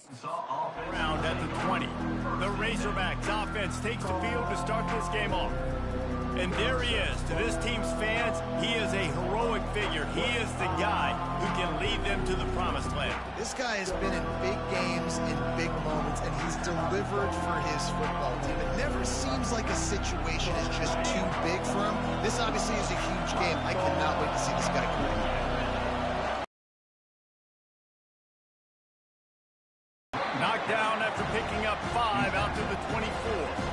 Around at the 20. The Razorbacks offense takes the field to start this game off. And there he is. To this team's fans, he is a heroic figure. He is the guy who can lead them to the promised land. This guy has been in big games, in big moments, and he's delivered for his football team. It never seems like a situation is just too big for him. This obviously is a huge game. I cannot wait to see this guy play. Knocked down after picking up 5 out to the 24.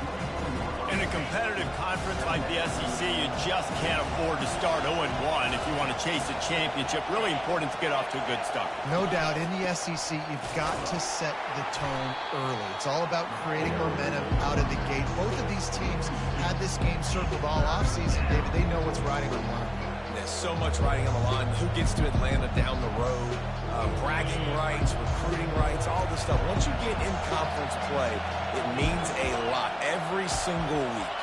In a competitive conference like the SEC, you just can't afford to start 0-1 if you want to chase a championship. Really important to get off to a good start. No doubt, in the SEC, you've got to set the tone early. It's all about creating momentum out of the gate. Both of these teams had this game circled all offseason, David. They know what's riding on the line. There's so much riding on the line. Who gets to Atlanta down the road? Bragging rights, recruiting rights, all this stuff. Once you get in conference play, it means a lot every single week.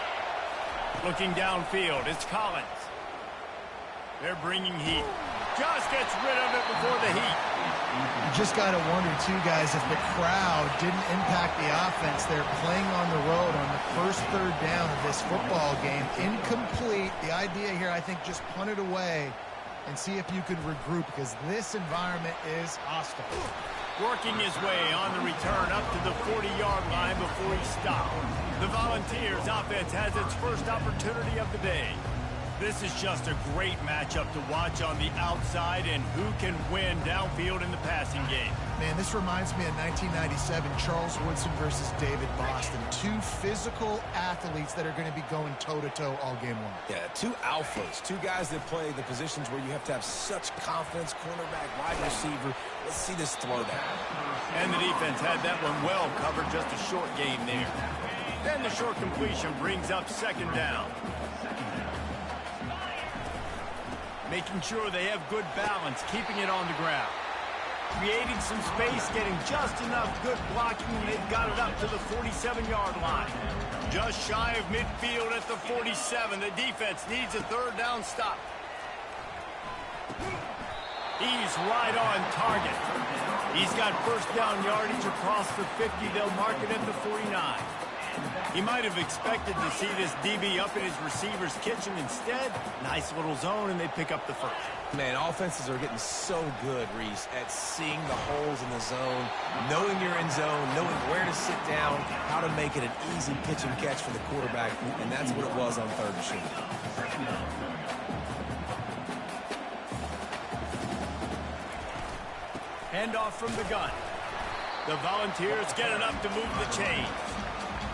Looking downfield, it's Collins. They're bringing heat. Just gets rid of it before the heat. You just got to wonder, too, guys, if the crowd didn't impact the offense. They're playing on the road on the first third down of this football game. Incomplete. The idea here, I think, just punt it away and see if you can regroup, because this environment is hostile. Working his way on the return up to the 40-yard line before he stopped. The Volunteers offense has its first opportunity of the day. This is just a great matchup to watch on the outside, and who can win downfield in the passing game. Man, this reminds me of 1997, Charles Woodson versus David Boston. Two physical athletes that are going to be going toe-to-toe all game long. Yeah, two alphas, two guys that play the positions where you have to have such confidence, cornerback, wide receiver. Let's see this throw down. And the defense had that one well covered, just a short game there. Then the short completion brings up second down. Making sure they have good balance, keeping it on the ground. Creating some space, getting just enough good blocking, and they've got it up to the 47-yard line. Just shy of midfield at the 47. The defense needs a third down stop. He's right on target. He's got first down yardage across the 50. They'll mark it at the 49. He might have expected to see this DB up in his receiver's kitchen. Instead, nice little zone, and they pick up the first. Man, offenses are getting so good, Reese, at seeing the holes in the zone, knowing you're in zone, knowing where to sit down, how to make it an easy pitch and catch for the quarterback, and that's what it was on third and short. Handoff from the gun. The Volunteers get enough to move the chains.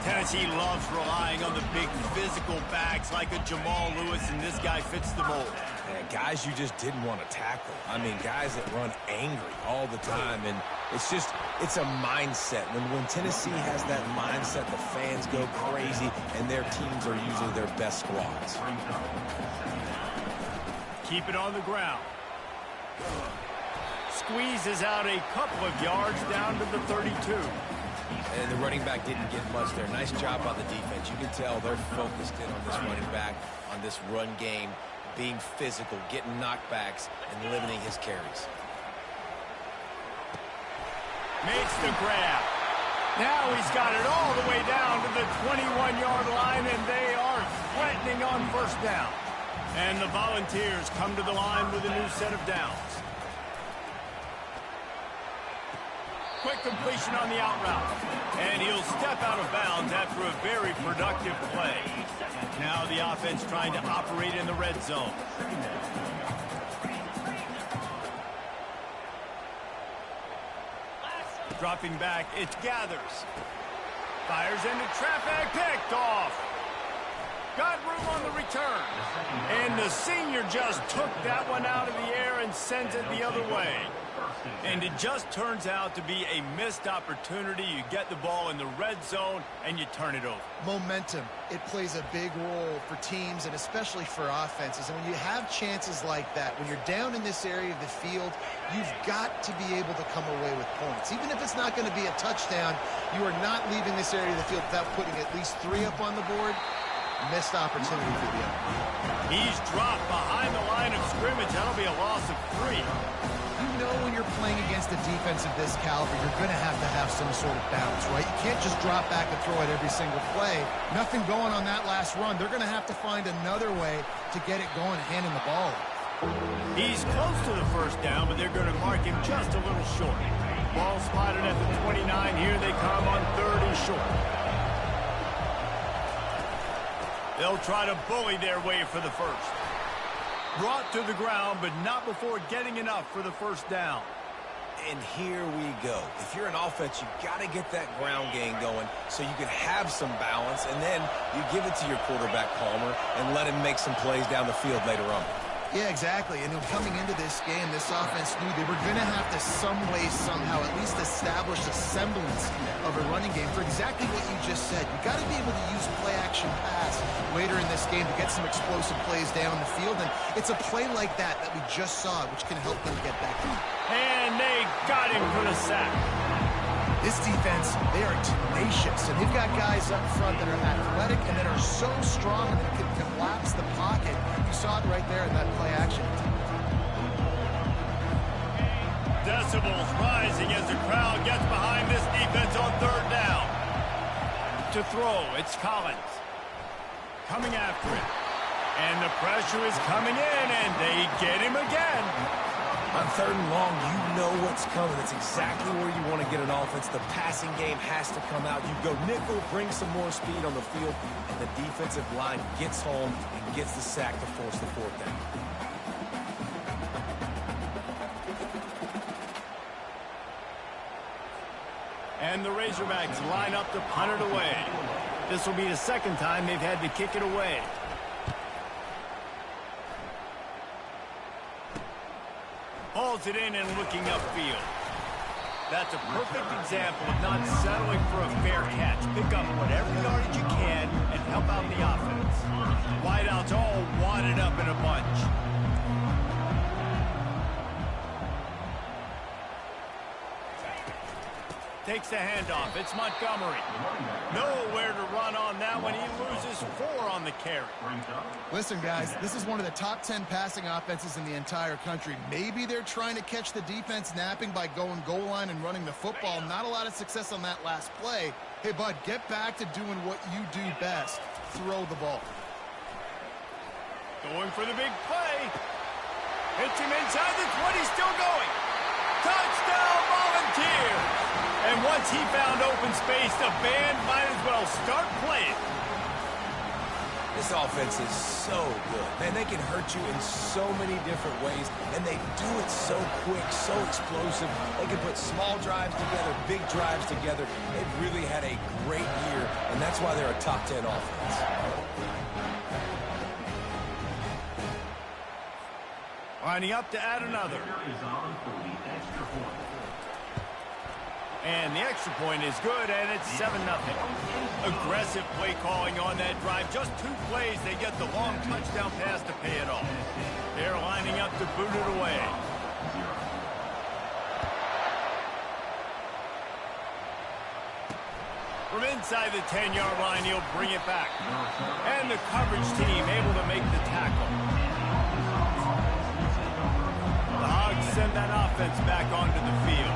Tennessee loves relying on the big physical backs like a Jamal Lewis, and this guy fits the mold. Yeah, guys you just didn't want to tackle. I mean, guys that run angry all the time, and it's a mindset. When Tennessee has that mindset, the fans go crazy, and their teams are usually their best squads. Keep it on the ground. Squeezes out a couple of yards down to the 32. And the running back didn't get much there. Nice job on the defense. You can tell they're focused in on this running back, on this run game, being physical, getting knockbacks, and limiting his carries. Makes the grab. Now he's got it all the way down to the 21-yard line, and they are threatening on first down. And the Volunteers come to the line with a new set of downs. Quick completion on the out route. And he'll step out of bounds after a very productive play. Now the offense trying to operate in the red zone. Dropping back, it's Gathers. Fires into traffic, picked off. Got room on the return. And the senior just took that one out of the air and sends it the other way. And it just turns out to be a missed opportunity. You get the ball in the red zone, and you turn it over. Momentum, it plays a big role for teams and especially for offenses. And when you have chances like that, when you're down in this area of the field, you've got to be able to come away with points. Even if it's not going to be a touchdown, you are not leaving this area of the field without putting at least 3 up on the board. Missed opportunity for the other. He's dropped behind the line of scrimmage. That'll be a loss of 3. You know when you're playing against a defense of this caliber, you're going to have some sort of balance, right? You can't just drop back and throw it every single play. Nothing going on that last run. They're going to have to find another way to get it going, handing the ball. He's close to the first down, but they're going to mark him just a little short. Ball spotted at the 29. Here they come on 3rd and short. They'll try to bully their way for the first. Brought to the ground, but not before getting enough for the first down. And here we go. If you're an offense, you've got to get that ground game going so you can have some balance, and then you give it to your quarterback, Palmer, and let him make some plays down the field later on. Yeah, exactly. And coming into this game, this offense knew they were going to have to some way, somehow, at least establish a semblance of a running game for exactly what you just said. You got to be able to use play-action pass later in this game to get some explosive plays down the field. And it's a play like that we just saw, which can help them get back in. And they got him for the sack. This defense, they are tenacious, and they've got guys up front that are athletic and that are so strong and that can collapse the pocket. You saw it right there in that play action. Decibels rising as the crowd gets behind this defense on 3rd down. To throw, it's Collins. Coming after it. And the pressure is coming in, and they get him again. On 3rd and long, you know what's coming. It's exactly where you want to get an offense. The passing game has to come out. You go nickel, bring some more speed on the field, and the defensive line gets home and gets the sack to force the 4th down. And the Razorbacks line up to punt it away. This will be the 2nd time they've had to kick it away. Hauls it in and looking upfield. That's a perfect example of not settling for a fair catch. Pick up whatever yardage you can and help out the offense. Wideouts all wadded up in a bunch. Takes the handoff. It's Montgomery. Nowhere to run on that one. He loses 4 on the carry. Listen, guys, this is one of the top 10 passing offenses in the entire country. Maybe they're trying to catch the defense napping by going goal line and running the football. Not a lot of success on that last play. Hey, bud, get back to doing what you do best. Throw the ball. Going for the big play. Hits him inside the 20, still going. Touchdown, Volunteers! And once he found open space, the band might as well start playing. This offense is so good. Man, they can hurt you in so many different ways, and they do it so quick, so explosive. They can put small drives together, big drives together. They've really had a great year, and that's why they're a top 10 offense. Lining up to add another. And the extra point is good, and it's 7-0. Aggressive play calling on that drive. Just 2 plays, they get the long touchdown pass to pay it off. They're lining up to boot it away. From inside the 10-yard line, he'll bring it back. And the coverage team able to make the tackle. The Hogs send that offense back onto the field.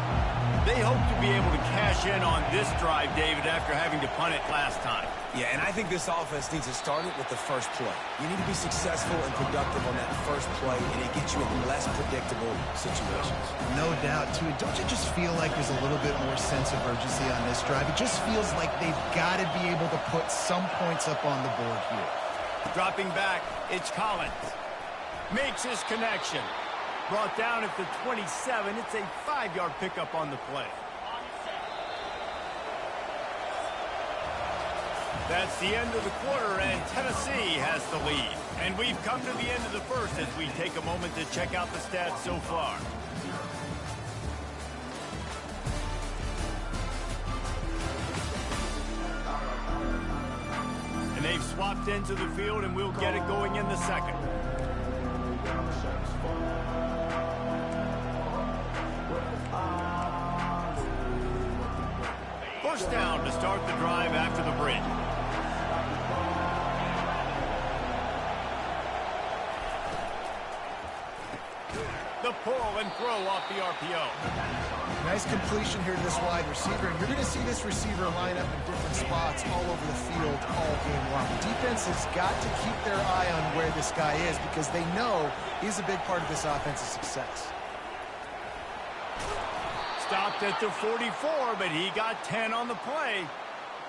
They hope to be able to cash in on this drive, David, after having to punt it last time. Yeah, and I think this offense needs to start it with the first play. You need to be successful and productive on that first play, and it gets you in less predictable situations. No doubt, too. Don't you just feel like there's a little bit more sense of urgency on this drive? It just feels like they've got to be able to put some points up on the board here. Dropping back, it's Collins. Makes his connection. Brought down at the 27. It's a 5-yard pickup on the play. That's the end of the quarter, and Tennessee has the lead. And we've come to the end of the first as we take a moment to check out the stats so far. And they've swapped into the field, and we'll get it going in the second. First down to start the drive after the bridge. The pull and throw off the RPO. Nice completion here to this wide receiver. And you're going to see this receiver line up in different spots all over the field all game long. Defense has got to keep their eye on where this guy is because they know he's a big part of this offense's success. Stopped at the 44, but he got 10 on the play.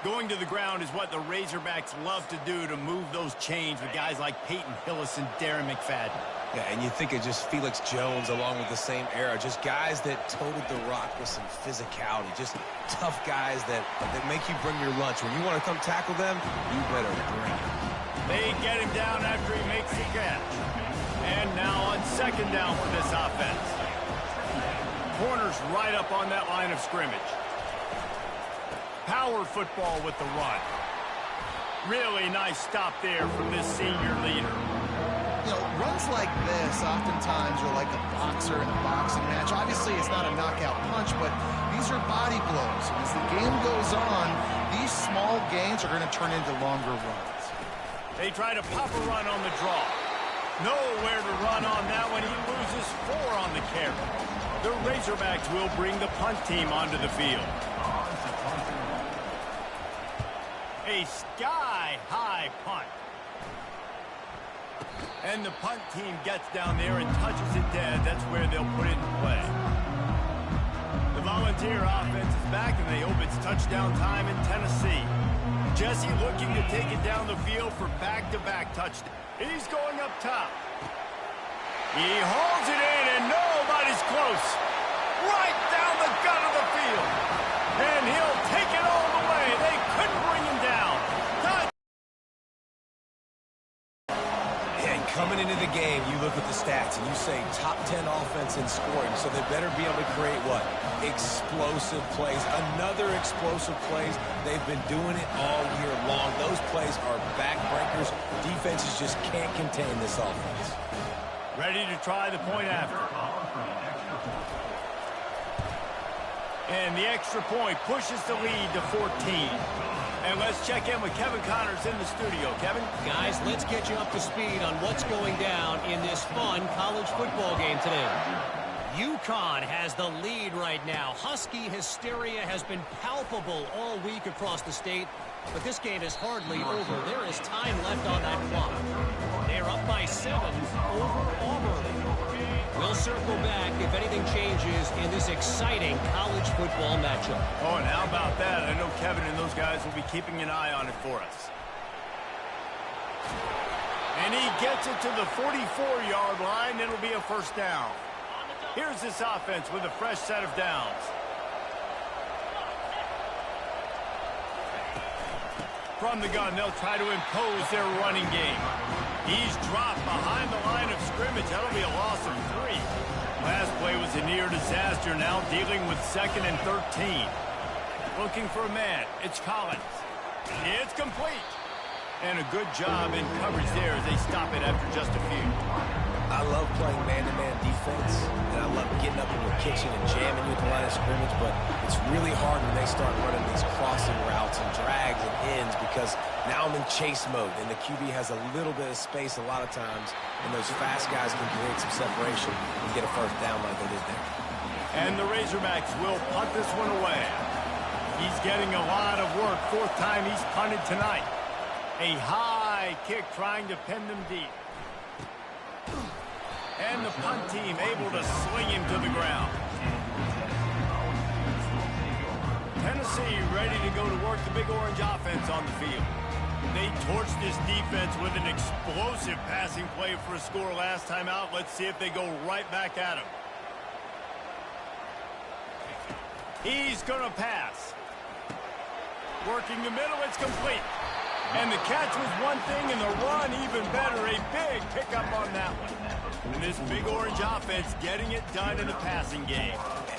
Going to the ground is what the Razorbacks love to do to move those chains with guys like Peyton Hillis and Darren McFadden. Yeah, and you think of just Felix Jones along with the same era, just guys that toted the rock with some physicality, just tough guys that make you bring your lunch. When you want to come tackle them, you better bring it. They get him down after he makes the catch. And now on second down for this offense. Corners right up on that line of scrimmage. Power football with the run. Really nice stop there from this senior leader. You know, runs like this oftentimes are like a boxer in a boxing match. Obviously, it's not a knockout punch, but these are body blows. And as the game goes on, these small gains are going to turn into longer runs. They try to pop a run on the draw. Nowhere to run on that one. He loses 4 on the carry. The Razorbacks will bring the punt team onto the field. A sky-high punt. And the punt team gets down there and touches it dead. That's where they'll put it in play. The Volunteer offense is back, and they hope it's touchdown time in Tennessee. Jesse looking to take it down the field for back-to-back touchdowns. He's going up top. He hauls it in, and nobody's close. Right down the gut of the field. And he'll take it all the way. They couldn't bring him down. Coming into the game, you look at the stats and you say top 10 offense in scoring, so they better be able to create what? Explosive plays. Another explosive plays. They've been doing it all year long. Those plays are backbreakers. Defenses just can't contain this offense. Ready to try the point after. And the extra point pushes the lead to 14. And let's check in with Kevin Connors in the studio. Kevin? Guys, let's get you up to speed on what's going down in this fun college football game today. UConn has the lead right now. Husky hysteria has been palpable all week across the state, but this game is hardly over. There is time left on that clock. They're up by 7 over Auburn. We'll circle back if anything changes in this exciting college football matchup. Oh, and how about that? I know Kevin and those guys will be keeping an eye on it for us. And he gets it to the 44-yard line. It'll be a first down. Here's this offense with a fresh set of downs. From the gun, they'll try to impose their running game. He's dropped behind the line of scrimmage. That'll be a loss of 3. Last play was a near disaster. Now dealing with 2nd and 13. Looking for a man. It's Collins. It's complete. And a good job in coverage there as they stop it after just a few. I love playing man-to-man defense, and I love getting up in the kitchen and jamming you at the line of scrimmage, but it's really hard when they start running these crossing routes and drags and ends because now I'm in chase mode, and the QB has a little bit of space a lot of times, and those fast guys can create some separation and get a first down like they did there. And the Razorbacks will punt this one away. He's getting a lot of work. 4th time he's punted tonight. A high kick trying to pin them deep. And the punt team able to sling him to the ground. Tennessee ready to go to work the Big Orange offense on the field. They torched this defense with an explosive passing play for a score last time out. Let's see if they go right back at him. He's going to pass. Working the middle, it's complete. And the catch was one thing, and the run even better. A big pickup on that one. And this Big Orange offense getting it done in the passing game.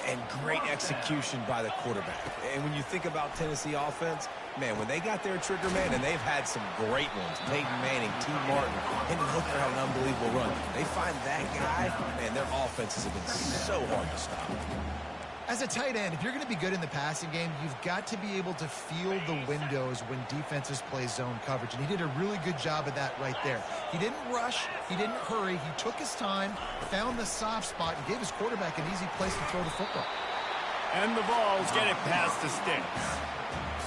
And great execution by the quarterback. And when you think about Tennessee offense, man, when they got their trigger man, and they've had some great ones, Peyton Manning, T. Martin, Hendon Hooker had an unbelievable run. They find that guy, man, their offenses have been so hard to stop. As a tight end, if you're going to be good in the passing game, you've got to be able to feel the windows when defenses play zone coverage, and he did a really good job of that right there. He didn't rush, he didn't hurry, he took his time, found the soft spot, and gave his quarterback an easy place to throw the football. And the Vols get it past the sticks.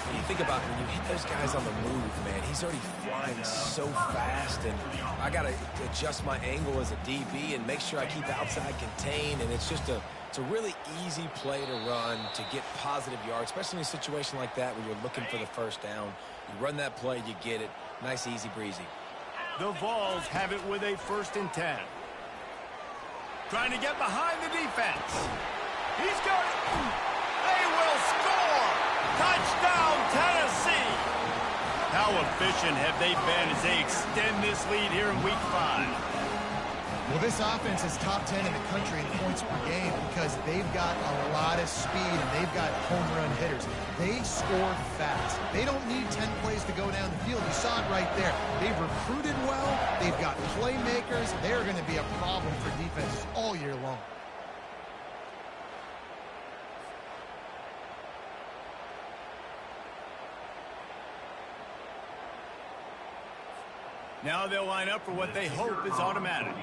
When you think about when you hit those guys on the move, man, he's already flying so fast, and I got to adjust my angle as a DB and make sure I keep outside contained, and it's a really easy play to run to get positive yards, especially in a situation like that where you're looking for the first down. You run that play, you get it. Nice, easy breezy. The Vols have it with a 1st and 10. Trying to get behind the defense. He's got it. They will score. Touchdown, Tennessee. How efficient have they been as they extend this lead here in Week 5? Well, this offense is top 10 in the country in points per game because they've got a lot of speed and they've got home run hitters. They score fast. They don't need 10 plays to go down the field. You saw it right there. They've recruited well. They've got playmakers. They're going to be a problem for defenses all year long. Now they'll line up for what they hope is automatic.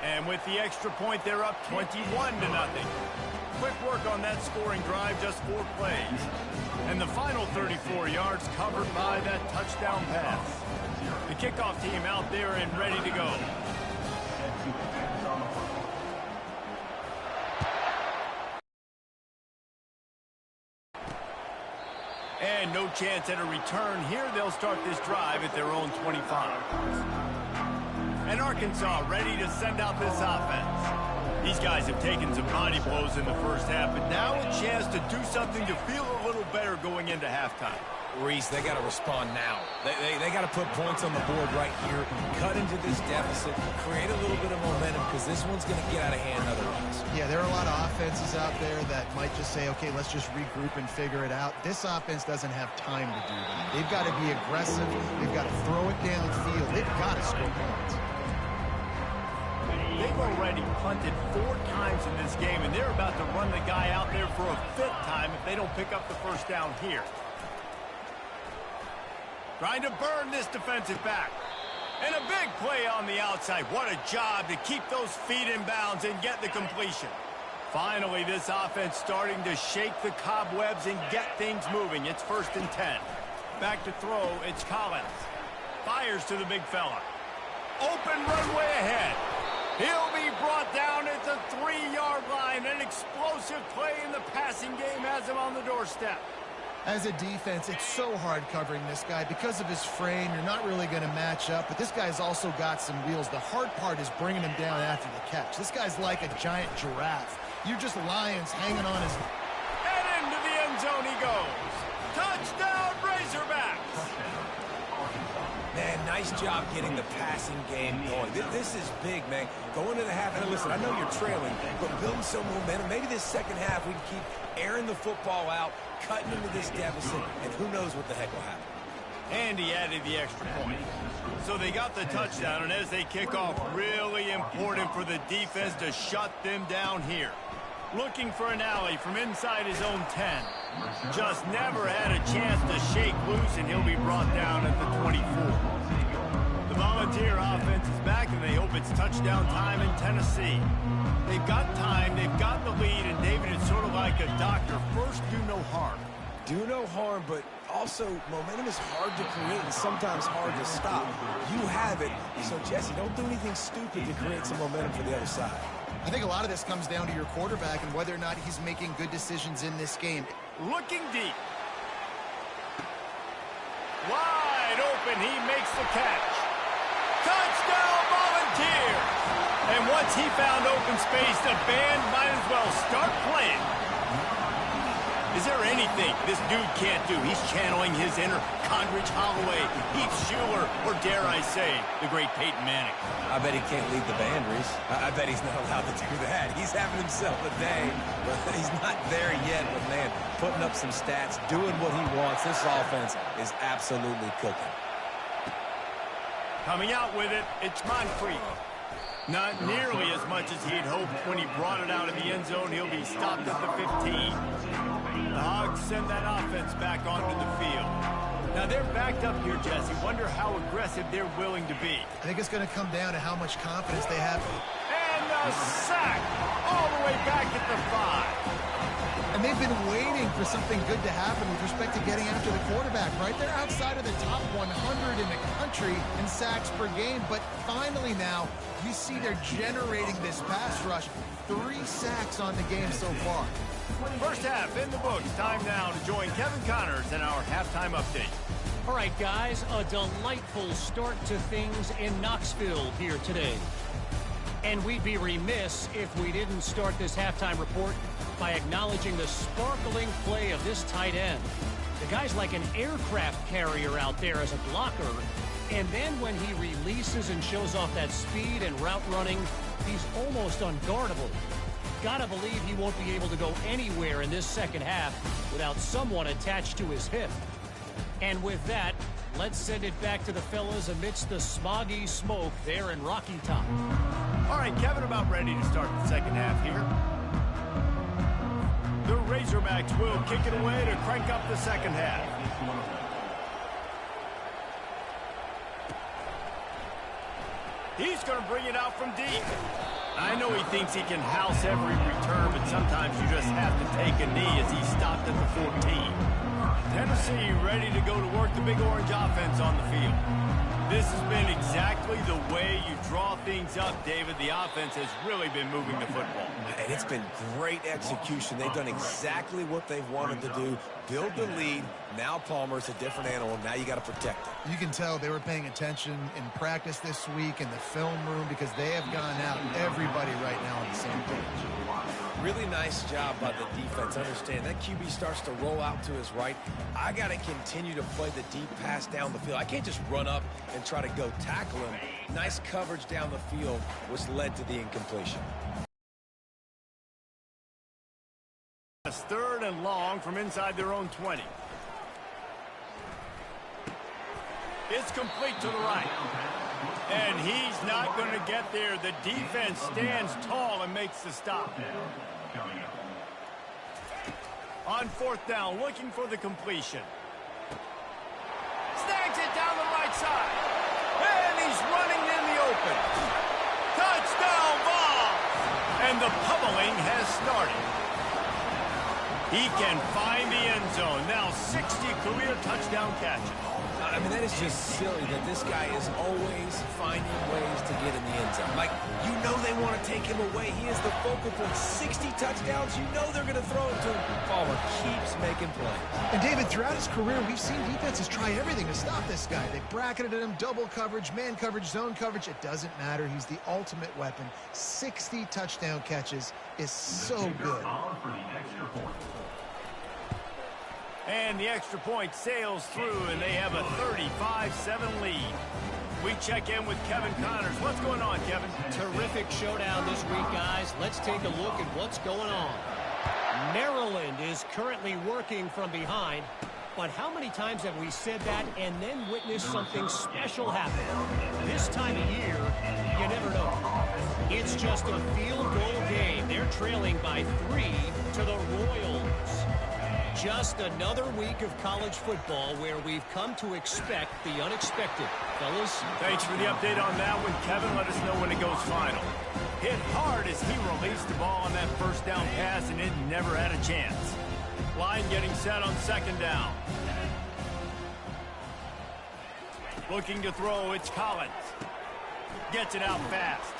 And with the extra point, they're up 21-0. Quick work on that scoring drive, just 4 plays. And the final 34 yards covered by that touchdown pass. The kickoff team out there and ready to go. And no chance at a return here. They'll start this drive at their own 25. And Arkansas ready to send out this offense. These guys have taken some body blows in the first half, but now a chance to do something to feel a little better going into halftime. Reese, they got to respond now. They got to put points on the board right here, cut into this deficit, create a little bit of momentum because this one's going to get out of hand otherwise. Yeah, there are a lot of offenses out there that might just say, okay, let's just regroup and figure it out. This offense doesn't have time to do that. They've got to be aggressive. They've got to throw it downfield. They've got to score points. They've already punted 4 times in this game, and they're about to run the guy out there for a 5th time if they don't pick up the first down here. Trying to burn this defensive back. And a big play on the outside. What a job to keep those feet in bounds and get the completion. Finally, this offense starting to shake the cobwebs and get things moving. It's 1st and 10. Back to throw, it's Collins. Fires to the big fella. Open runway ahead. He'll be brought down at the 3-yard line. An explosive play in the passing game has him on the doorstep. As a defense, it's so hard covering this guy. Because of his frame, you're not really going to match up, but this guy's also got some wheels. The hard part is bringing him down after the catch. This guy's like a giant giraffe. You're just lions hanging on his... And into the end zone he goes. Touchdown, Razorbacks! Man, nice job getting the passing game going. This is big, man. Going to the half, and listen, I know you're trailing, but building some momentum. Maybe this second half we can keep airing the football out, cutting into this deficit, and who knows what the heck will happen. And he added the extra point. So they got the touchdown, and as they kick off, really important for the defense to shut them down here. Looking for an alley from inside his own 10. Just never had a chance to shake loose, and he'll be brought down at the 24. The Volunteer offense is back, and they hope it's touchdown time in Tennessee. They've got time, they've got the lead, and David, it's sort of like a doctor. First, do no harm. Do no harm, but also momentum is hard to create and sometimes hard to stop. You have it, so Jesse, don't do anything stupid to create some momentum for the other side. I think a lot of this comes down to your quarterback and whether or not he's making good decisions in this game. Looking deep. Wide open, he makes the catch. Touchdown, Volunteers! And once he found open space, the band might as well start playing. Is there anything this dude can't do? He's channeling his inner Condridge Holloway, Heath Schuler, or dare I say, the great Peyton Manning. I bet he can't lead the band, Reese. I bet he's not allowed to do that. He's having himself a day, but he's not there yet. But, man, putting up some stats, doing what he wants. This offense is absolutely cooking. Coming out with it, it's Moncrief. Not nearly as much as he'd hoped when he brought it out of the end zone. He'll be stopped at the 15. The Hogs send that offense back onto the field. Now they're backed up here, Jesse. Wonder how aggressive they're willing to be. I think it's going to come down to how much confidence they have. And a sack all the way back at the 5. And they've been waiting for something good to happen with respect to getting after the quarterback, right? They're outside of the top 100 in the country in sacks per game, but finally now you see they're generating this pass rush. 3 sacks on the game so far. First half in the books. Time now to join Kevin Connors in our halftime update. All right, guys, a delightful start to things in Knoxville here today. And we'd be remiss if we didn't start this halftime report by acknowledging the sparkling play of this tight end. The guy's like an aircraft carrier out there as a blocker. And then when he releases and shows off that speed and route running, he's almost unguardable. Gotta believe he won't be able to go anywhere in this second half without someone attached to his hip. And with that, let's send it back to the fellas amidst the smoggy smoke there in Rocky Top. All right, Kevin, about ready to start the second half here. The Razorbacks will kick it away to crank up the second half. He's going to bring it out from deep. I know he thinks he can house every return, but sometimes you just have to take a knee as he's stopped at the 14. Tennessee ready to go to work the Big Orange offense on the field. This has been exactly the way you draw things up, David. The offense has really been moving the football. And it's been great execution. They've done exactly what they've wanted to do. Build the lead. Now Palmer's a different animal. Now you got to protect it. You can tell they were paying attention in practice this week in the film room because they have gone out, everybody right now on the same page. Really nice job by the defense. Understand that QB starts to roll out to his right. I got to continue to play the deep pass down the field. I can't just run up and try to go tackle him. Nice coverage down the field, which led to the incompletion. It's 3rd and long from inside their own 20. It's complete to the right. And he's not going to get there. The defense stands tall and makes the stop. On 4th down, looking for the completion. Snags it down the right side. And he's running in the open. Touchdown ball! And the pummeling has started. He can find the end zone. Now 60 career touchdown catches. I mean, that is just silly that this guy is always finding ways to get in the end zone. Like, you know they want to take him away. He is the focal point. 60 touchdowns, you know they're going to throw it to him. Palmer keeps making plays. And, David, throughout his career, we've seen defenses try everything to stop this guy. They bracketed him, double coverage, man coverage, zone coverage. It doesn't matter. He's the ultimate weapon. 60 touchdown catches is so good. And the extra point sails through, and they have a 35-7 lead. We check in with Kevin Connors. What's going on, Kevin? Terrific showdown this week, guys. Let's take a look at what's going on. Maryland is currently working from behind, but how many times have we said that and then witnessed something special happen? This time of year, you never know. It's just a field goal game. They're trailing by 3 to the Royals. Just another week of college football where we've come to expect the unexpected. Fellas? Thanks for the update on that one, Kevin. Let us know when it goes final. Hit hard as he released the ball on that first down pass, and it never had a chance. Line getting set on 2nd down. Looking to throw, it's Collins. Gets it out fast.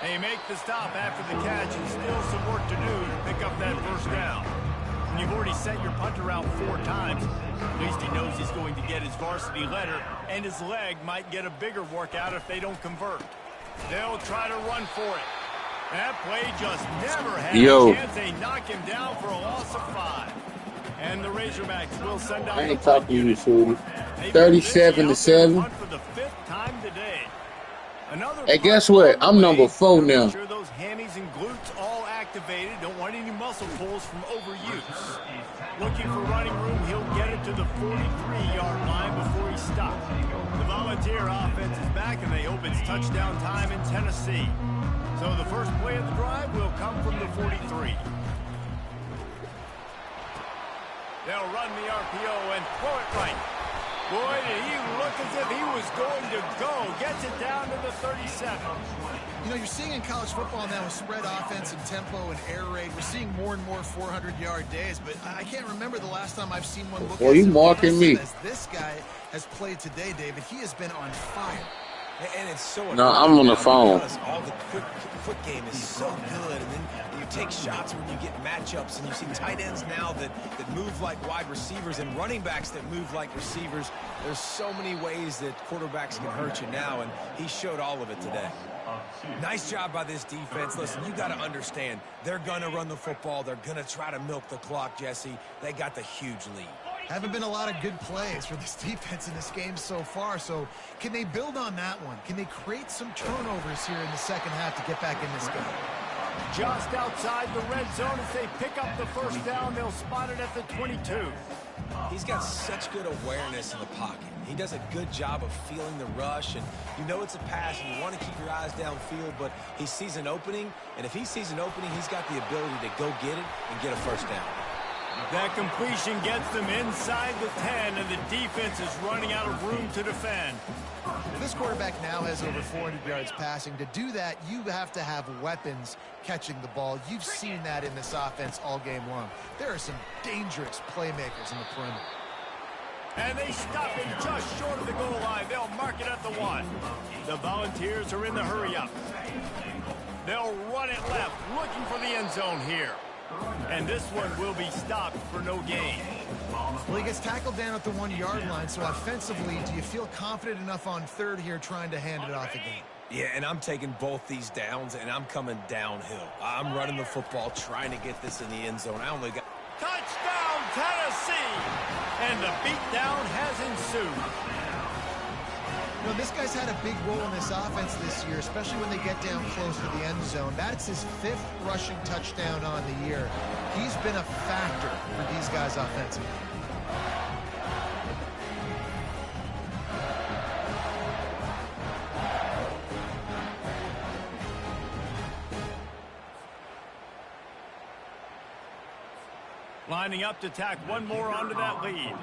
They make the stop after the catch, and still some work to do to pick up that first down. You've already sent your punter out 4 times. At least he knows he's going to get his varsity letter, and his leg might get a bigger workout if they don't convert. They'll try to run for it. That play just never had a chance. They knock him down for a loss of 5. And the Razorbacks will send out. I ain't talking to you, Shorty. 37-7. For the 5th time today. Hey, guess what? I'm number 4 now. Make sure those hammies and glutes all activated. Don't want any muscle pulls from overuse. Looking for running room, he'll get it to the 43-yard line before he stops. The Volunteer offense is back, and they hope it's touchdown time in Tennessee. So the first play of the drive will come from the 43. They'll run the RPO and throw it right. Boy, did he look as if he was going to go. Gets it down to the 37. You know, you're seeing in college football now with spread offense and tempo and air raid, we're seeing more and more 400-yard days, but I can't remember the last time I've seen one look you marking me? as this guy has played today, David. He has been on fire. And it's so No, I'm on the phone. Because all the quick game is so good, and then you take shots when you get matchups, and you see tight ends now that move like wide receivers and running backs that move like receivers. There's so many ways that quarterbacks can hurt you now, and he showed all of it today. Nice job by this defense. Listen, you got to understand, they're going to run the football. They're going to try to milk the clock, Jesse. They got the huge lead. Haven't been a lot of good plays for this defense in this game so far, so can they build on that one? Can they create some turnovers here in the second half to get back in this game? Just outside the red zone as they pick up the first down. They'll spot it at the 22. He's got such good awareness in the pocket. He does a good job of feeling the rush, and you know it's a pass, and you want to keep your eyes downfield, but he sees an opening, and if he sees an opening, he's got the ability to go get it and get a first down. That completion gets them inside the 10, and the defense is running out of room to defend. This quarterback now has over 400 yards passing. To do that, you have to have weapons catching the ball. You've seen that in this offense all game long. There are some dangerous playmakers in the perimeter. And they stop it just short of the goal line. They'll mark it at the 1. The Volunteers are in the hurry-up. They'll run it left, looking for the end zone here. And this one will be stopped for no gain. Well, he gets tackled down at the 1-yard line, so offensively, do you feel confident enough on third here trying to hand it off again? Yeah, and I'm taking both these downs, and I'm coming downhill. I'm running the football, trying to get this in the end zone. I only got... Touchdown, Tennessee! And the beatdown has ensued. You know, this guy's had a big role in this offense this year, especially when they get down close to the end zone. That's his 5th rushing touchdown on the year. He's been a factor for these guys offensively. Lining up to tack one more onto that lead.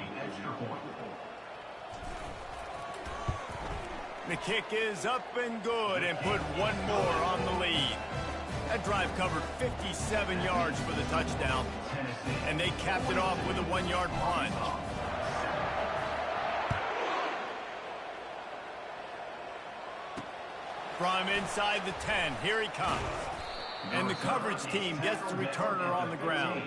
The kick is up and good, and put one more on the lead. That drive covered 57 yards for the touchdown, and they capped it off with a 1-yard punt. From inside the 10, here he comes. And the coverage team gets the returner on the ground.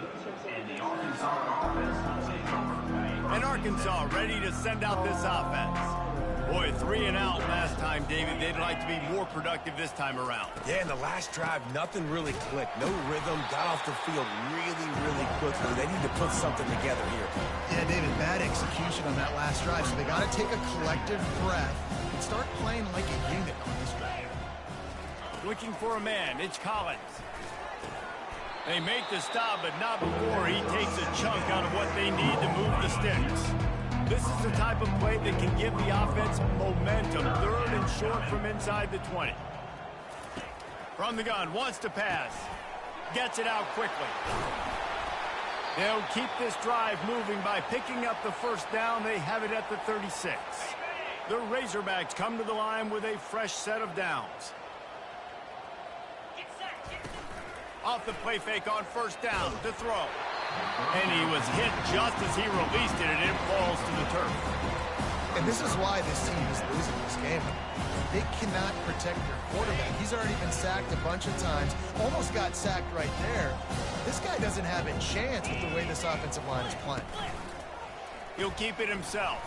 And Arkansas ready to send out this offense. Boy, 3 and out last time, David. They'd like to be more productive this time around. Yeah, in the last drive, nothing really clicked. No rhythm, got off the field really quickly. They need to put something together here. Yeah, David, bad execution on that last drive, so they got to take a collective breath and start playing like a unit on this drive. Looking for a man, it's Collins. They make the stop, but not before he takes a chunk out of what they need to move the sticks. This is the type of play that can give the offense momentum. 3rd and short from inside the 20. From the gun, wants to pass. Gets it out quickly. They'll keep this drive moving by picking up the first down. They have it at the 36. The Razorbacks come to the line with a fresh set of downs. Off the play fake on first down to throw. And he was hit just as he released it, and it falls to the turf. And this is why this team is losing this game. They cannot protect their quarterback. He's already been sacked a bunch of times. Almost got sacked right there. This guy doesn't have a chance with the way this offensive line is playing. He'll keep it himself.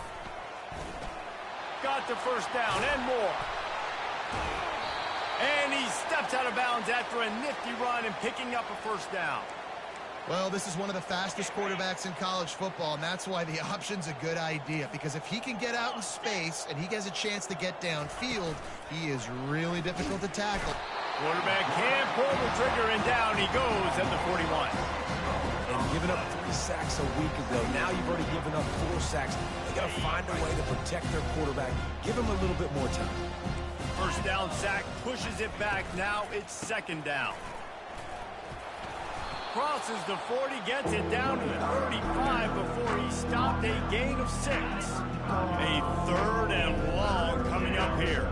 Got the first down and more. And he steps out of bounds after a nifty run and picking up a first down. Well, this is one of the fastest quarterbacks in college football, and that's why the option's a good idea. Because if he can get out in space and he has a chance to get downfield, he is really difficult to tackle. Quarterback can't pull the trigger, and down he goes at the 41. and giving up 3 sacks a week ago. Now you've already given up 4 sacks. They got to find a way to protect their quarterback. Give him a little bit more time. First down sack, pushes it back. Now it's second down. Crosses the 40, gets it down to the 35 before he stopped a gain of 6. A 3rd and long coming up here.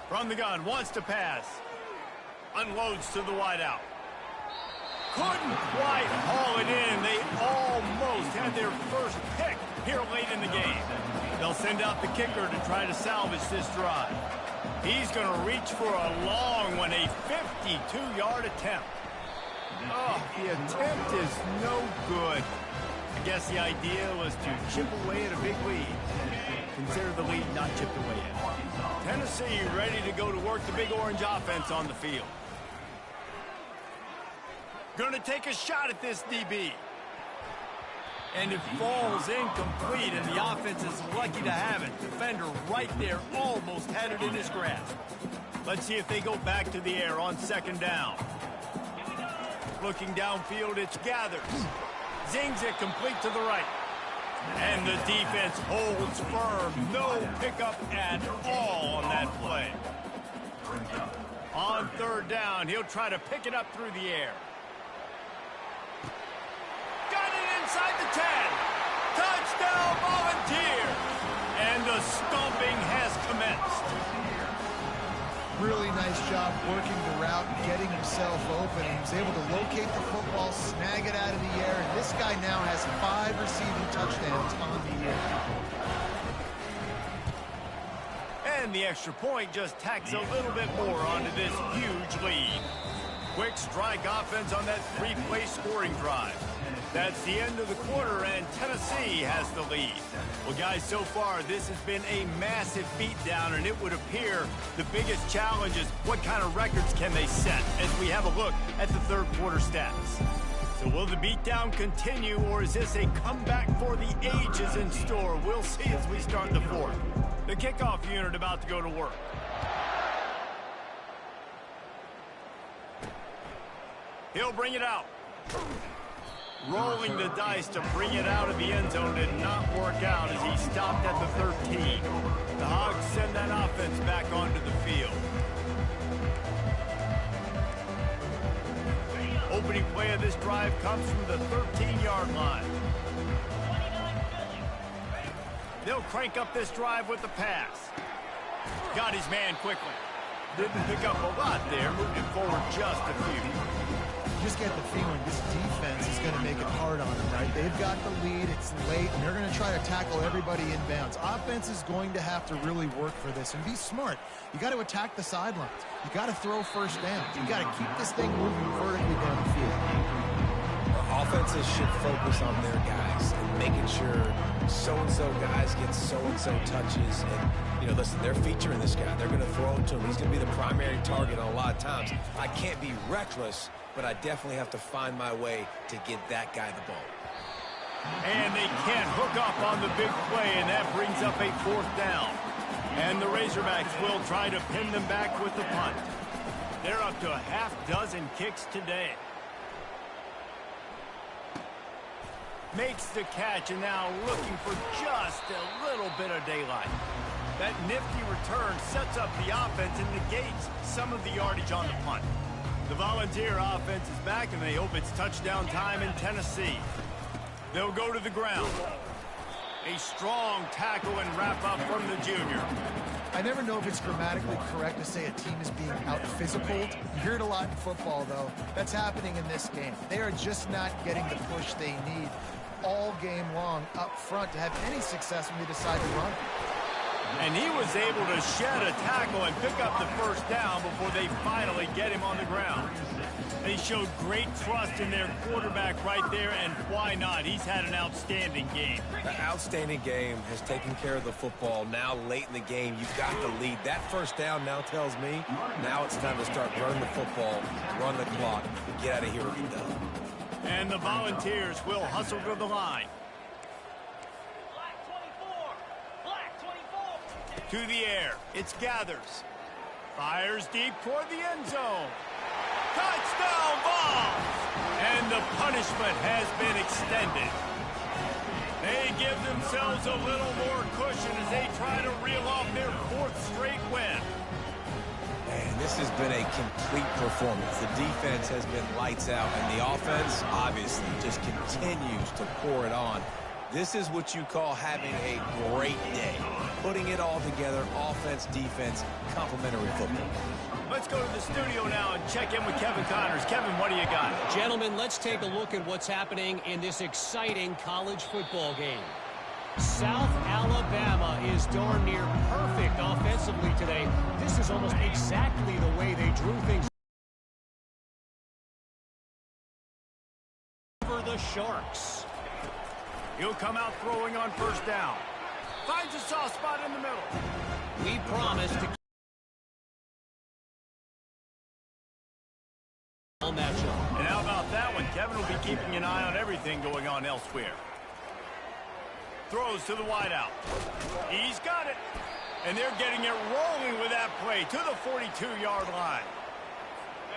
From the gun, wants to pass. Unloads to the wideout. Couldn't quite haul it in. They almost had their first pick here late in the game. They'll send out the kicker to try to salvage this drive. He's going to reach for a long one, a 52-yard attempt. Oh, the attempt is no good. I guess the idea was to chip away at a big lead. Consider the lead not chipped away yet. Tennessee ready to go to work the Big Orange offense on the field. Going to take a shot at this DB. And it falls incomplete, and the offense is lucky to have it. Defender right there almost had it in his grasp. Let's see if they go back to the air on second down. Looking downfield, it's Gathers. Zings it complete to the right. And the defense holds firm. No pickup at all on that play. On third down, he'll try to pick it up through the air. Got it inside the 10. Touchdown, Volunteers. And the stomping has commenced. Really nice job working the route, getting himself open. He was able to locate the football, snag it out of the air, and this guy now has 5 receiving touchdowns on the year. And the extra point just tacks a little bit more onto this huge lead. Quick strike offense on that 3-play scoring drive. That's the end of the quarter, and Tennessee has the lead. Well, guys, so far, this has been a massive beatdown, and it would appear the biggest challenge is what kind of records can they set as we have a look at the third quarter stats. So will the beatdown continue, or is this a comeback for the ages in store? We'll see as we start the fourth. The kickoff unit about to go to work. He'll bring it out. Rolling the dice to bring it out of the end zone did not work out as he stopped at the 13. The Hogs send that offense back onto the field. Opening play of this drive comes from the 13-yard line. They'll crank up this drive with the pass. Got his man quickly. Didn't pick up a lot there, moving forward just a few. Just get the feeling this defense is going to make it hard on them, right? They've got the lead, it's late, and they're going to try to tackle everybody inbounds. Offense is going to have to really work for this and be smart. You got to attack the sidelines. You got to throw first downs. You got to keep this thing moving vertically down the field. Offenses should focus on their guys and making sure so-and-so guys get so-and-so touches. And, you know, listen, they're featuring this guy. They're going to throw it to him. He's going to be the primary target a lot of times. I can't be reckless, but I definitely have to find my way to get that guy the ball. And they can't hook up on the big play, and that brings up a fourth down. And the Razorbacks will try to pin them back with the punt. They're up to a half dozen kicks today. Makes the catch, and now looking for just a little bit of daylight. That nifty return sets up the offense and negates some of the yardage on the punt. The Volunteer offense is back, and they hope it's touchdown time in Tennessee. They'll go to the ground. A strong tackle and wrap-up from the junior. I never know if it's grammatically correct to say a team is being out-physicaled. You hear it a lot in football, though. That's happening in this game. They are just not getting the push they need all game long up front to have any success when they decide to run. And he was able to shed a tackle and pick up the first down before they finally get him on the ground. They showed great trust in their quarterback right there, and why not? He's had an outstanding game. An outstanding game, has taken care of the football. Now late in the game, you've got the lead. That first down now tells me now it's time to start running the football, run the clock, and get out of here with the dub. And the Volunteers will hustle to the line. To the air, it's Gathers. Fires deep toward the end zone. Touchdown ball! And the punishment has been extended. They give themselves a little more cushion as they try to reel off their 4th straight win. Man, this has been a complete performance. The defense has been lights out, and the offense obviously just continues to pour it on. This is what you call having a great day. Putting it all together, offense, defense, complementary football. Let's go to the studio now and check in with Kevin Connors. Kevin, what do you got? Gentlemen, let's take a look at what's happening in this exciting college football game. South Alabama is darn near perfect offensively today. This is almost exactly the way they drew things for the Sharks. He'll come out throwing on 1st down. Finds a soft spot in the middle. We promise to matchup. And how about that one? Kevin will be keeping an eye on everything going on elsewhere. Throws to the wideout. He's got it. And they're getting it rolling with that play to the 42-yard line.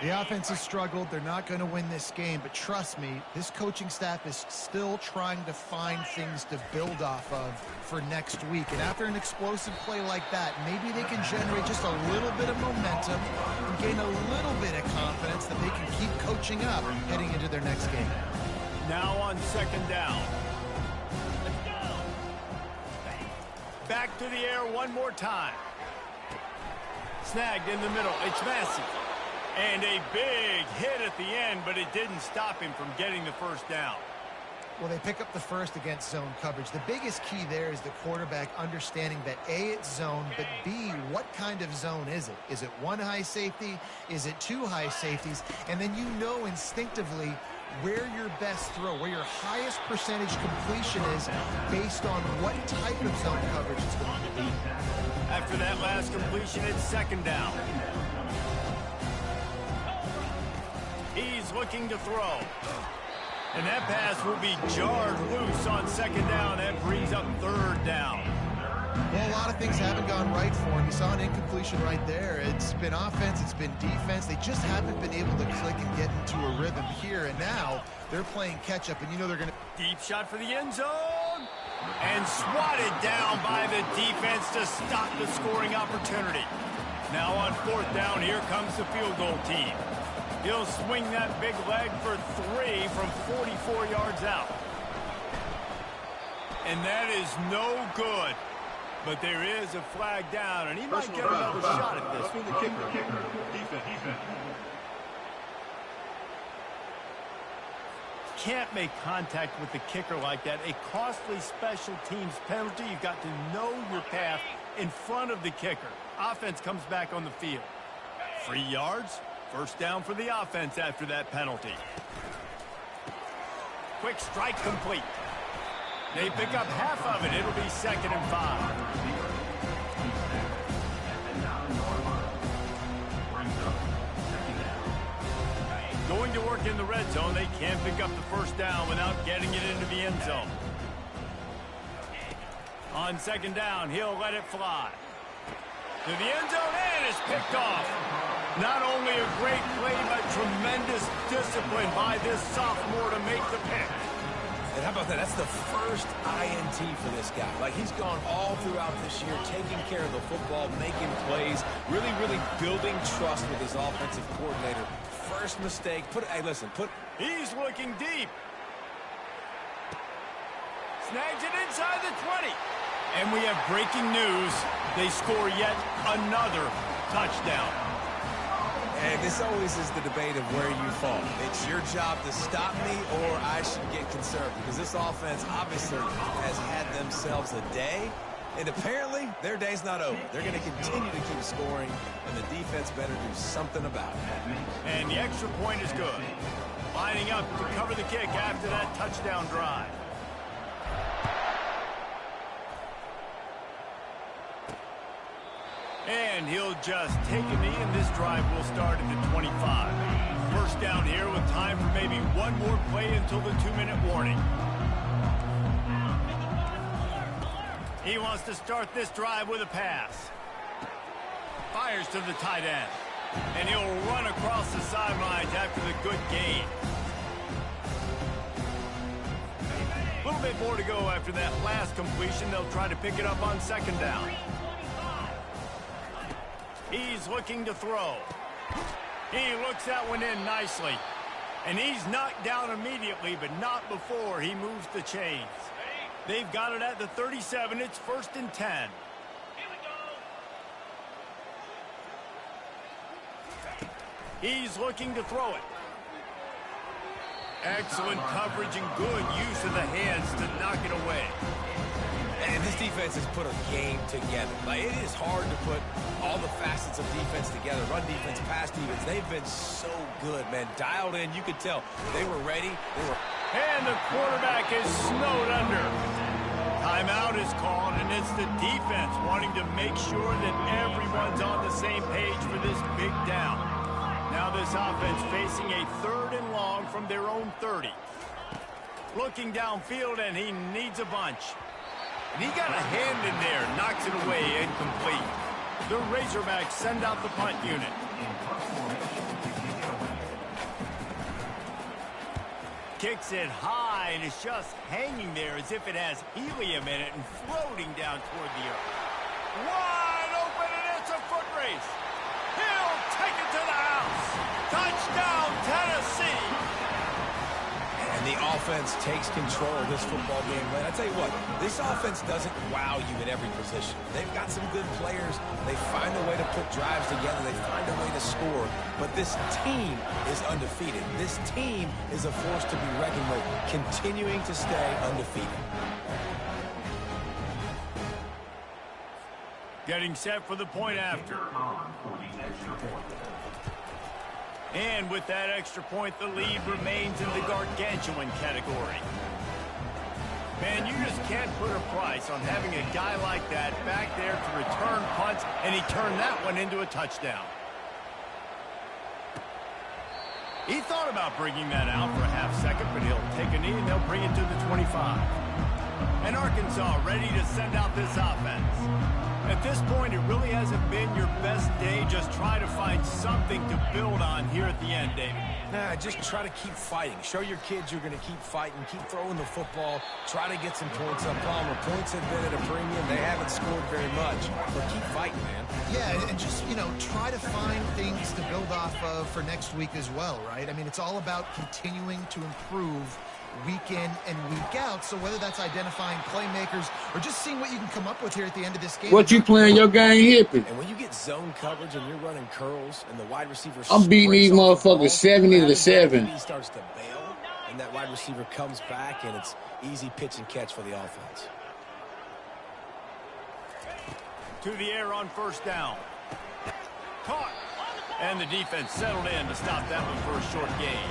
The offense has struggled. They're not going to win this game, but trust me, this coaching staff is still trying to find things to build off of for next week. And after an explosive play like that, maybe they can generate just a little bit of momentum and gain a little bit of confidence that they can keep coaching up heading into their next game. Now on 2nd down. Back to the air one more time. Snagged in the middle. It's Massey. And a big hit at the end, but it didn't stop him from getting the 1st down. Well, they pick up the 1st against zone coverage. The biggest key there is the quarterback understanding that A, it's zone, but B, what kind of zone is it? Is it 1 high safety? Is it 2 high safeties? And then you know instinctively where your best throw, where your highest percentage completion is based on what type of zone coverage it's going to be. After that last completion, it's 2nd down. He's looking to throw. And that pass will be jarred loose on 2nd down. That brings up 3rd down. Well, a lot of things haven't gone right for him. You saw an incompletion right there. It's been offense, it's been defense. They just haven't been able to click and get into a rhythm here. And now they're playing catch-up, and you know they're going to... Deep shot for the end zone. And swatted down by the defense to stop the scoring opportunity. Now on 4th down, here comes the field goal team. He'll swing that big leg for 3 from 44 yards out. And that is no good. But there is a flag down, and he might get another shot at this. The kicker. Defense. Can't make contact with the kicker like that. A costly special teams penalty. You've got to know your path in front of the kicker. Offense comes back on the field. 3 yards. 1st down for the offense after that penalty. Quick strike complete. They pick up half of it. It'll be 2nd and 5. Going to work in the red zone. They can't pick up the 1st down without getting it into the end zone. On 2nd down, he'll let it fly. To the end zone, and it's picked off. Not only a great play, but tremendous discipline by this sophomore to make the pick. And how about that? That's the first INT for this guy. Like, he's gone all throughout this year, taking care of the football, making plays, really building trust with his offensive coordinator. First mistake. He's looking deep. Snags it inside the 20. And we have breaking news. They score yet another touchdown. And this always is the debate of where you fall. It's your job to stop me, or I should get conservative. Because this offense obviously has had themselves a day. And apparently, their day's not over. They're going to continue to keep scoring, and the defense better do something about it. And the extra point is good. Lining up to cover the kick after that touchdown drive. And he'll just take a knee, and this drive will start at the 25. 1st down here with time for maybe one more play until the 2-minute warning. He wants to start this drive with a pass. Fires to the tight end. And he'll run across the sidelines after the good gain. A little bit more to go after that last completion. They'll try to pick it up on second down. He's looking to throw. He looks that one in nicely. And he's knocked down immediately, but not before he moves the chains. They've got it at the 37. It's 1st and 10. He's looking to throw it. Excellent coverage and good use of the hands to knock it away. And this defense has put a game together. Like, it is hard to put all the facets of defense together. Run defense, pass defense. They've been so good, man. Dialed in. You could tell they were ready. And the quarterback is snowed under. Timeout is called, and it's the defense wanting to make sure that everyone's on the same page for this big down. Now this offense facing a 3rd and long from their own 30. Looking downfield, and he needs a bunch. And he got a hand in there, knocks it away, incomplete. The Razorbacks send out the punt unit. Kicks it high, and it's just hanging there as if it has helium in it and floating down toward the earth. Wide open, and it's a foot race. He'll take it to the house. Touchdown, Tennessee. And the offense takes control of this football game. Man, I tell you what, this offense doesn't wow you in every position. They've got some good players. They find a way to put drives together. They find a way to score. But this team is undefeated. This team is a force to be reckoned with, continuing to stay undefeated. Getting set for the point after. And with that extra point, the lead remains in the gargantuan category. Man, you just can't put a price on having a guy like that back there to return punts, and he turned that one into a touchdown. He thought about bringing that out for a half second, but he'll take a knee and they'll bring it to the 25. And Arkansas ready to send out this offense. At this point, it really hasn't been your best day. Just try to find something to build on here at the end, David. Nah, just try to keep fighting. Show your kids you're going to keep fighting. Keep throwing the football. Try to get some points up. Palmer, points have been at a premium. They haven't scored very much. But keep fighting, man. Yeah, and just, try to find things to build off of for next week as well, right? I mean, it's all about continuing to improve week in and week out. So whether that's identifying playmakers or just seeing what you can come up with here at the end of this game. What you playing your game hipping? And when you get zone coverage and you're running curls and the wide receiver, I'm beating these motherfuckers 70-7. He starts to bail, and that wide receiver comes back, and it's easy pitch and catch for the offense. To the air on 1st down. Caught. And the defense settled in to stop that one for a short gain.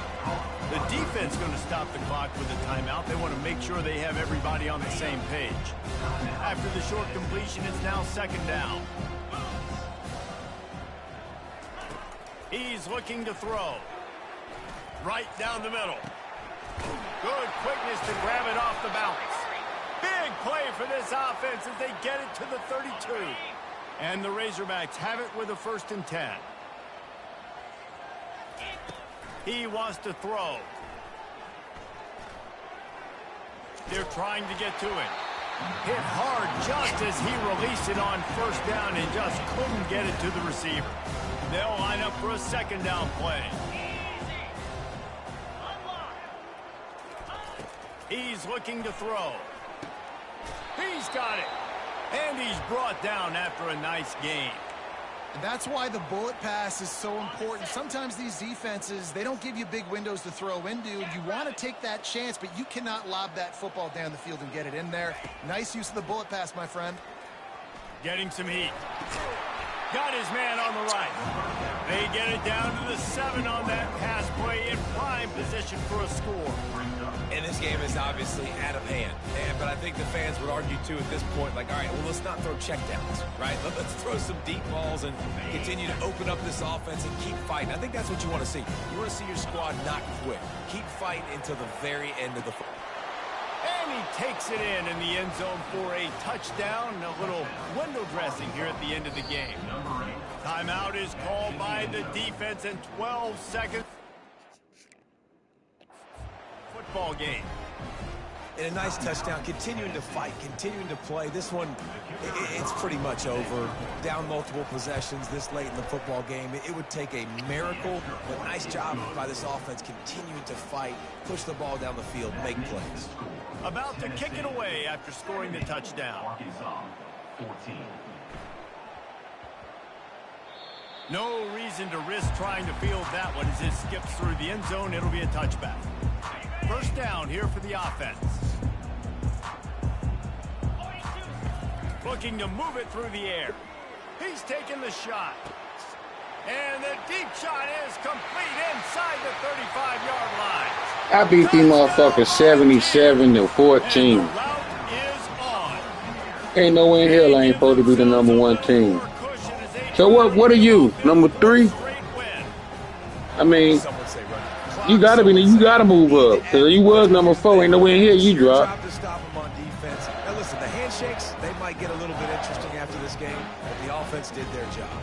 The defense going to stop the clock with a timeout. They want to make sure they have everybody on the same page. After the short completion, it's now 2nd down. He's looking to throw. Right down the middle. Good quickness to grab it off the bounce. Big play for this offense as they get it to the 32. And the Razorbacks have it with a 1st and 10. He wants to throw. They're trying to get to it. Hit hard just as he released it on 1st down and just couldn't get it to the receiver. They'll line up for a 2nd down play. He's looking to throw. He's got it. And he's brought down after a nice gain. And that's why the bullet pass is so important. Sometimes these defenses, they don't give you big windows to throw into. You want to take that chance, but you cannot lob that football down the field and get it in there. Nice use of the bullet pass, my friend. Getting some heat. Got his man on the right. They get it down to the 7 on that pass play in prime position for a score. And this game is obviously out of hand. But I think the fans would argue, too, at this point, like, all right, well, let's not throw checkdowns, right? Let's throw some deep balls and continue to open up this offense and keep fighting. I think that's what you want to see. You want to see your squad not quit. Keep fighting until the very end of the football. And And he takes it in the end zone for a touchdown. A little window dressing here at the end of the game. Timeout is called by the defense in 12 seconds. Football game. And a nice touchdown, continuing to fight, continuing to play. This one, it's pretty much over. Down multiple possessions this late in the football game. It would take a miracle, but nice job by this offense continuing to fight, push the ball down the field, make plays. About to kick it away after scoring the touchdown. No reason to risk trying to field that one as it skips through the end zone. It'll be a touchback. First down here for the offense. Looking to move it through the air. He's taking the shot. And the deep shot is complete inside the 35-yard line. I beat these motherfuckers 77-14. Ain't no way in hell I ain't supposed to be the #1 team. So what are you? Number 3? I mean, you gotta move up. Cause you was number 4. Ain't no way in here you drop. To stop them on defense. Now listen, the handshakes, they might get a little bit interesting after this game, but the offense did their job.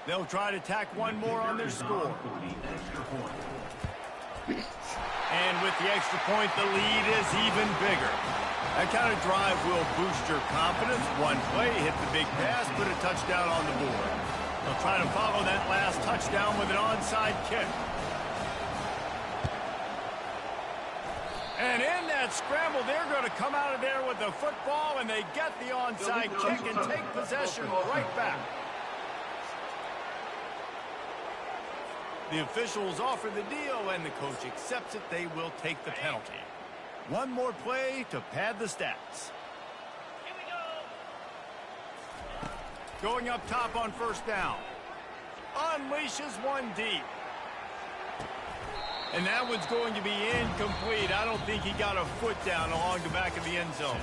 They'll try to tack one more on their score. And with the extra point, the lead is even bigger. That kind of drive will boost your confidence. One play, hit the big pass, put a touchdown on the board. They'll try to follow that last touchdown with an onside kick. And in that scramble, they're going to come out of there with the football, and they get the onside kick and take possession right back. The officials offer the deal, and the coach accepts it. They will take the penalty. One more play to pad the stats. Here we go. Going up top on first down. Unleashes one deep. And that one's going to be incomplete. I don't think he got a foot down along the back of the end zone.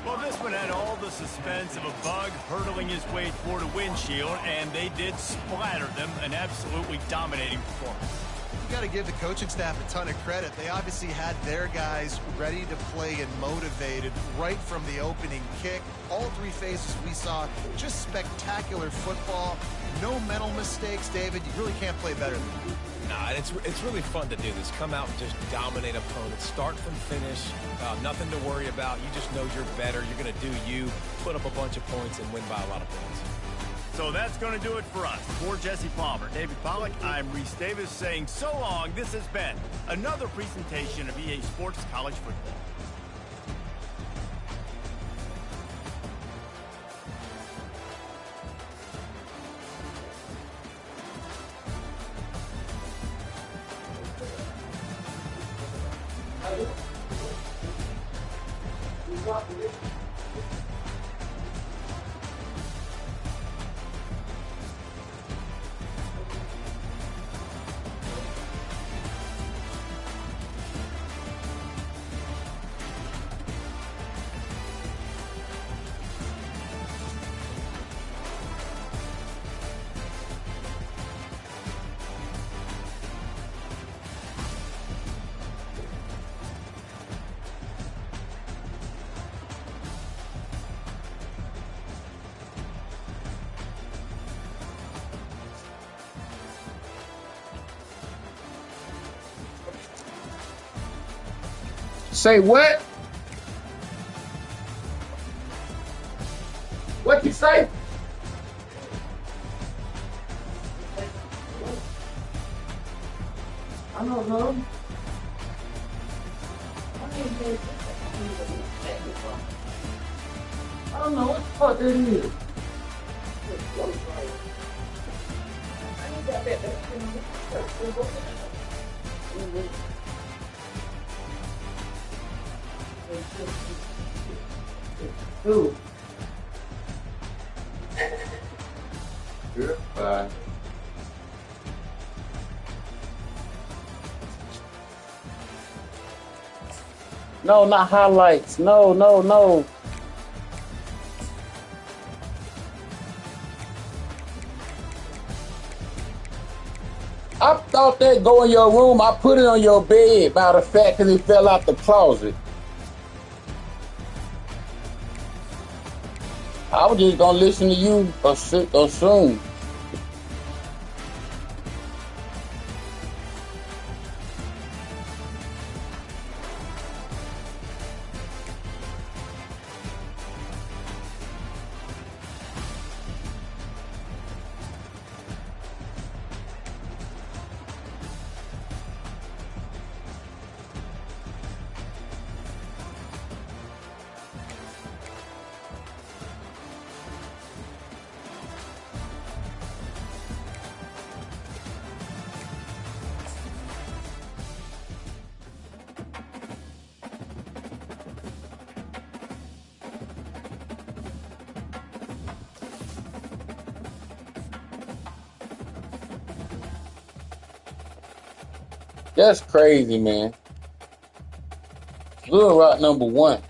Well, this one had all the suspense of a bug hurtling his way toward a windshield, and they did splatter them. An absolutely dominating performance. You got to give the coaching staff a ton of credit. They obviously had their guys ready to play and motivated right from the opening kick. All 3 phases we saw, just spectacular football. No mental mistakes, David. You really can't play better than that. Nah, and it's really fun to do this. Come out and just dominate opponents. Start from finish. Nothing to worry about. You just know you're better. You're going to do you, put up a bunch of points, and win by a lot of points. So that's going to do it for us. For Jesse Palmer, David Pollack, I'm Reese Davis saying so long. This has been another presentation of EA Sports College Football. Say what? What you say? I don't know. I don't know what the fuck that is. Who? Goodbye. No, not highlights. No, no, no. thought that go in your room, I put it on your bed, matter of fact, because it fell out the closet. I was just going to listen to you assume. That's crazy, man. Little Rock number 1.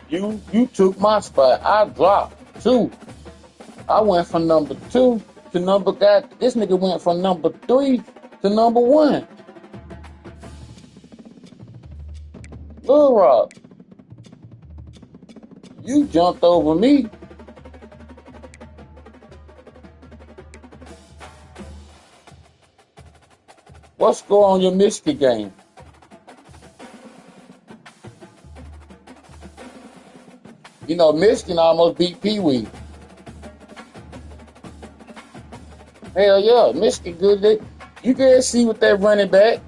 You took my spot. I dropped 2. I went from number 2 to number this nigga went from number 3 to number 1. Little Rock, you jumped over me. What score on your Michigan game? You know, Michigan almost beat Pee Wee. Hell yeah, Michigan good. You can see with that running back.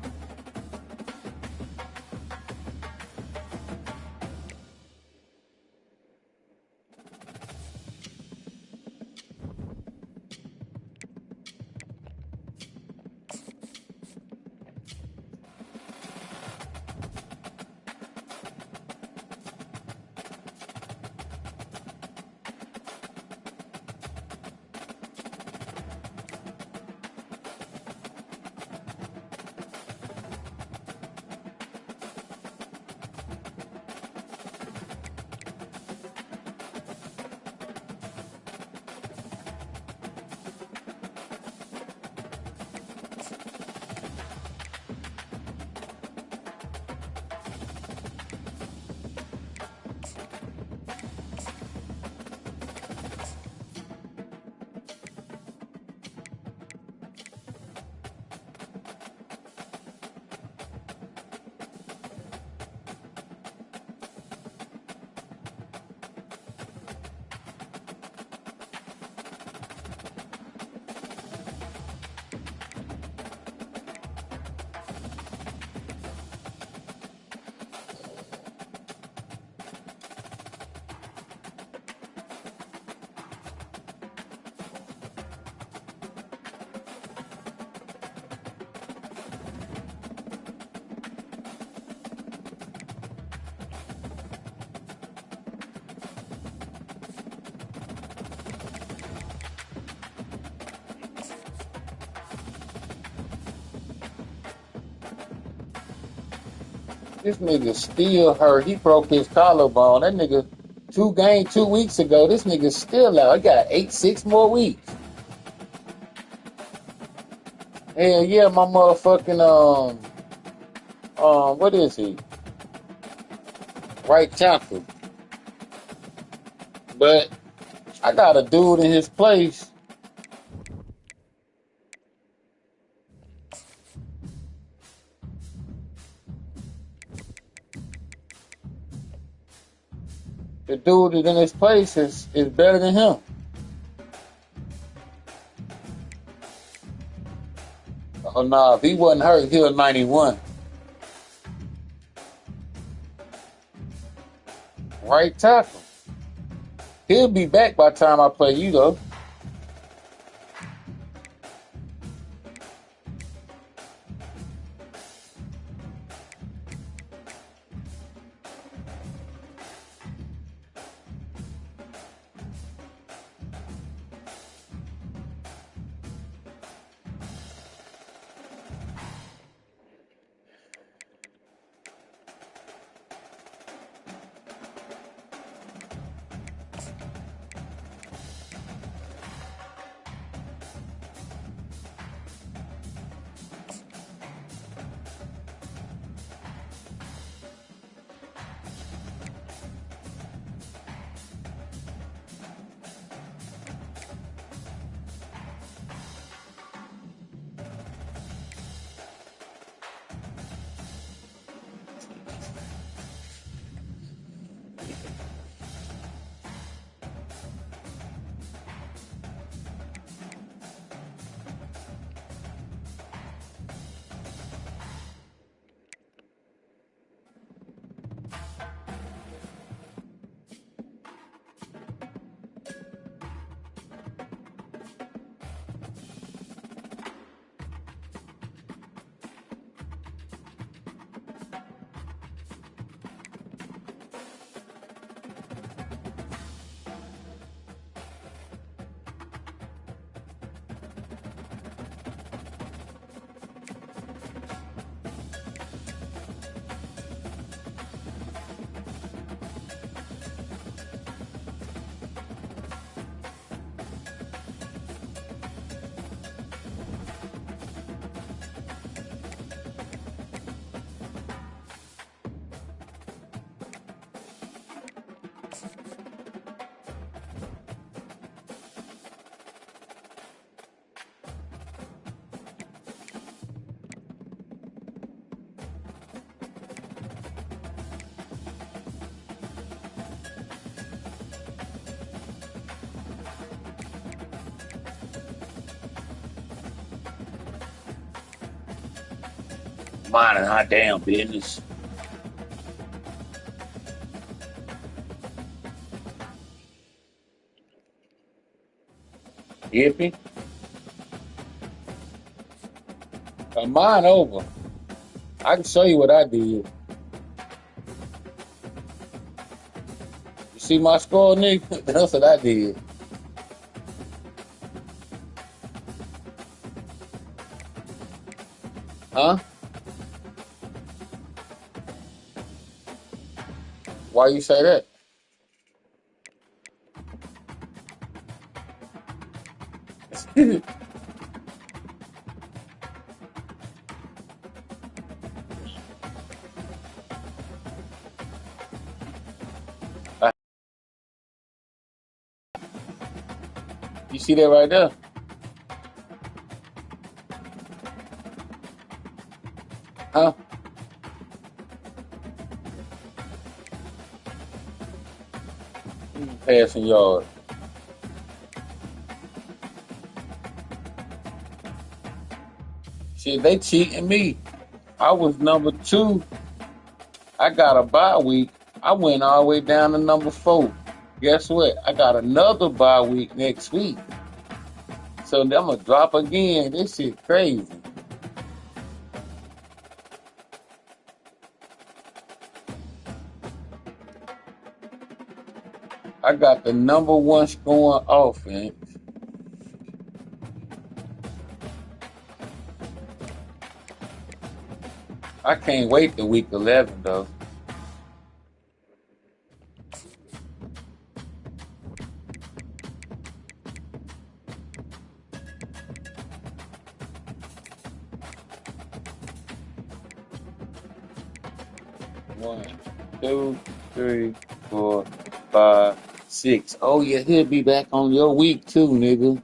This nigga still hurt. He broke his collarbone. That nigga 2 weeks ago. This nigga still out. He got 6 more weeks. Hell yeah, my motherfucking what is he? Right tackle. But I got a dude in his place. The dude that's in his place is better than him. Oh nah, if he wasn't hurt, he was 91. Right tackle. He'll be back by the time I play you though. Minding our damn business. Yippee. Mine over. I can show you what I did. You see my score, nigga? That's what I did. Huh? Why you say that? You see that right there? Huh? Passing yard. Shit, they cheating me. I was number 2. I got a bye week. I went all the way down to number 4. Guess what? I got another bye week next week. So I'm going to drop again. This shit crazy. I got the number 1 scoring offense. I can't wait to week 11, though. One, 2, 3, 4, 5, 6. Oh, yeah, he'll be back on your week, too, nigga.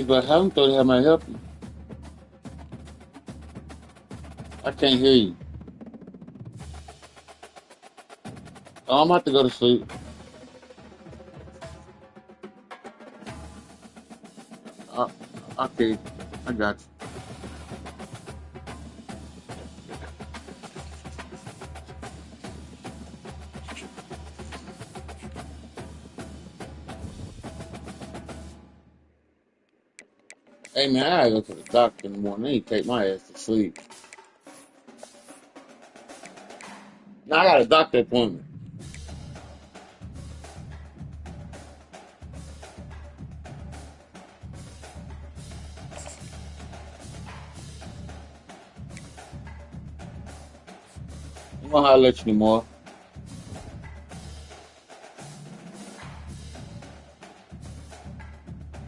But I haven't thought that might help you. I can't hear you. Oh, I'm about to go to sleep. Okay, I got you. Hey, man, I gotta go to the doctor in the morning. They need to take my ass to sleep. Now I got a doctor appointment. I'm gonna holler at you tomorrow.